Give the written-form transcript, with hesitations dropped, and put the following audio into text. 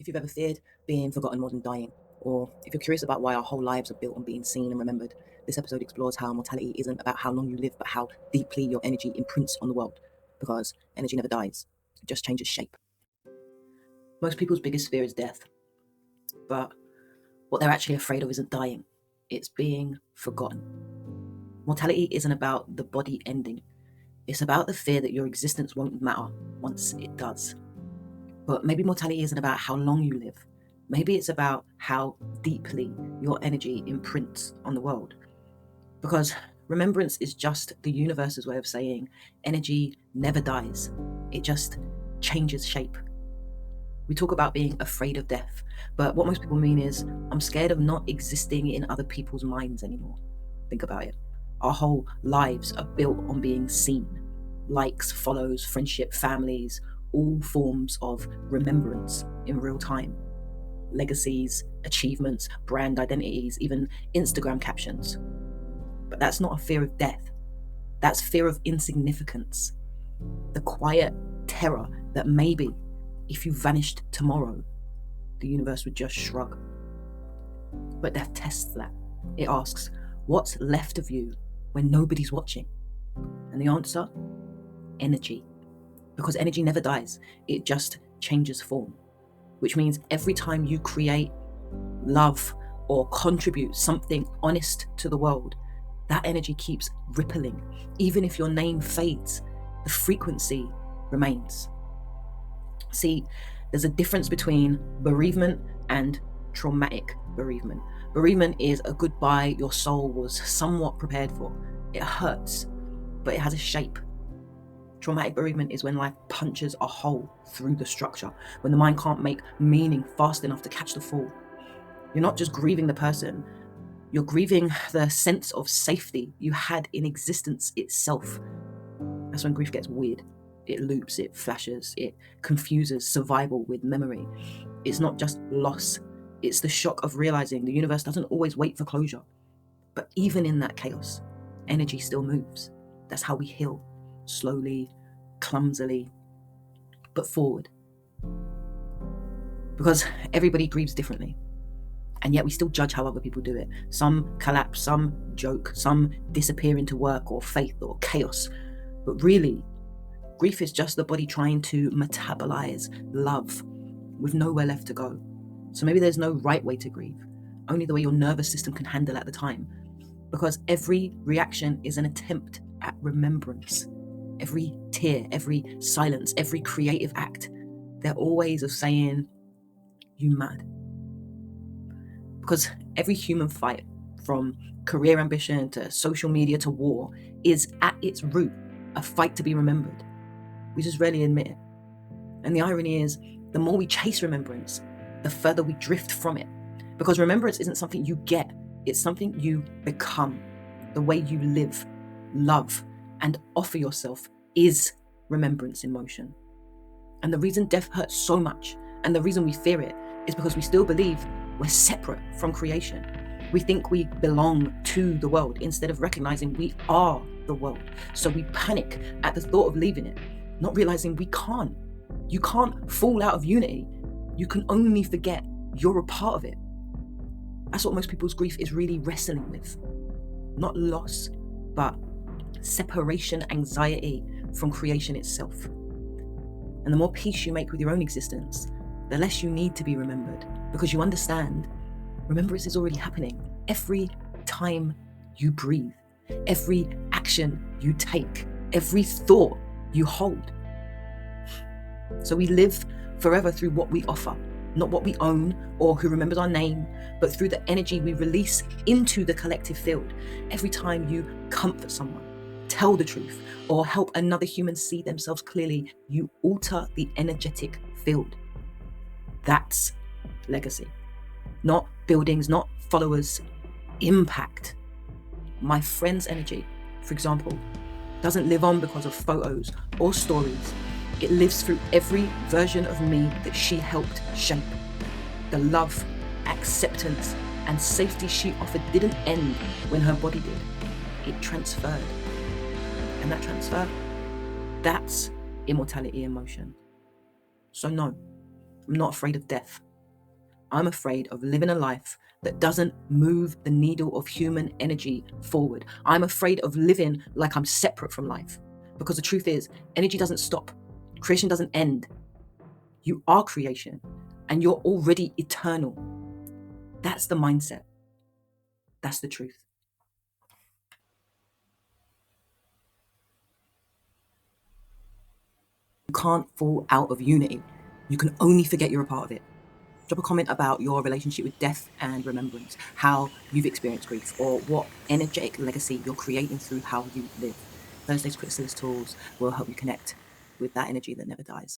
If you've ever feared being forgotten more than dying, or if you're curious about why our whole lives are built on being seen and remembered, this episode explores how mortality isn't about how long you live, but how deeply your energy imprints on the world. Because energy never dies, it just changes shape. Most people's biggest fear is death, but what they're actually afraid of isn't dying, it's being forgotten. Mortality isn't about the body ending, it's about the fear that your existence won't matter once it does. But maybe mortality isn't about how long you live. Maybe it's about how deeply your energy imprints on the world. Because remembrance is just the universe's way of saying energy never dies. It just changes shape. We talk about being afraid of death, but what most people mean is, I'm scared of not existing in other people's minds anymore. Think about it. Our whole lives are built on being seen. Likes, follows, friendship, families, all forms of remembrance in real time. Legacies, achievements, brand identities, even Instagram captions. But that's not a fear of death. That's fear of insignificance. The quiet terror that maybe, if you vanished tomorrow, the universe would just shrug. But death tests that. It asks, what's left of you when nobody's watching? And the answer? Energy. Because energy never dies, it just changes form. Which means every time you create, love, or contribute something honest to the world, that energy keeps rippling. Even if your name fades, the frequency remains. See, there's a difference between bereavement and traumatic bereavement. Bereavement is a goodbye your soul was somewhat prepared for. It hurts, but it has a shape. Traumatic bereavement is when life punches a hole through the structure, when the mind can't make meaning fast enough to catch the fall. You're not just grieving the person, you're grieving the sense of safety you had in existence itself. That's when grief gets weird. It loops, it flashes, it confuses survival with memory. It's not just loss, it's the shock of realizing the universe doesn't always wait for closure. But even in that chaos, energy still moves. That's how we heal. Slowly, clumsily, but forward. Because everybody grieves differently. And yet we still judge how other people do it. Some collapse, some joke, some disappear into work or faith or chaos. But really, grief is just the body trying to metabolize love with nowhere left to go. So maybe there's no right way to grieve, only the way your nervous system can handle at the time. Because every reaction is an attempt at remembrance. Every tear, every silence, every creative act, they're all ways of saying, you mad. Because every human fight, from career ambition to social media to war, is at its root a fight to be remembered. We just rarely admit it. And the irony is, the more we chase remembrance, the further we drift from it. Because remembrance isn't something you get, it's something you become. The way you live, love, and offer yourself is remembrance in motion. And the reason death hurts so much, and the reason we fear it, is because we still believe we're separate from creation. We think we belong to the world instead of recognizing we are the world. So we panic at the thought of leaving it, not realizing we can't. You can't fall out of unity. You can only forget you're a part of it. That's what most people's grief is really wrestling with. Not loss, but separation anxiety from creation itself. And the more peace you make with your own existence, the less you need to be remembered, because you understand remembrance is already happening every time you breathe, every action you take, every thought you hold. So we live forever through what we offer, not what we own or who remembers our name, but through the energy we release into the collective field. Every time you comfort someone, tell the truth, or help another human see themselves clearly, you alter the energetic field. That's legacy. Not buildings, not followers, impact. My friend's energy, for example, doesn't live on because of photos or stories. It lives through every version of me that she helped shape. The love, acceptance, and safety she offered didn't end when her body did. It transferred. And that transfer, that's immortality in motion. So no, I'm not afraid of death. I'm afraid of living a life that doesn't move the needle of human energy forward. I'm afraid of living like I'm separate from life. Because the truth is, energy doesn't stop. Creation doesn't end. You are creation, and you're already eternal. That's the mindset. That's the truth. You can't fall out of unity. You can only forget you're a part of it. Drop a comment about your relationship with death and remembrance, how you've experienced grief, or what energetic legacy you're creating through how you live. Thursday's Chrysalis Tools will help you connect with that energy that never dies.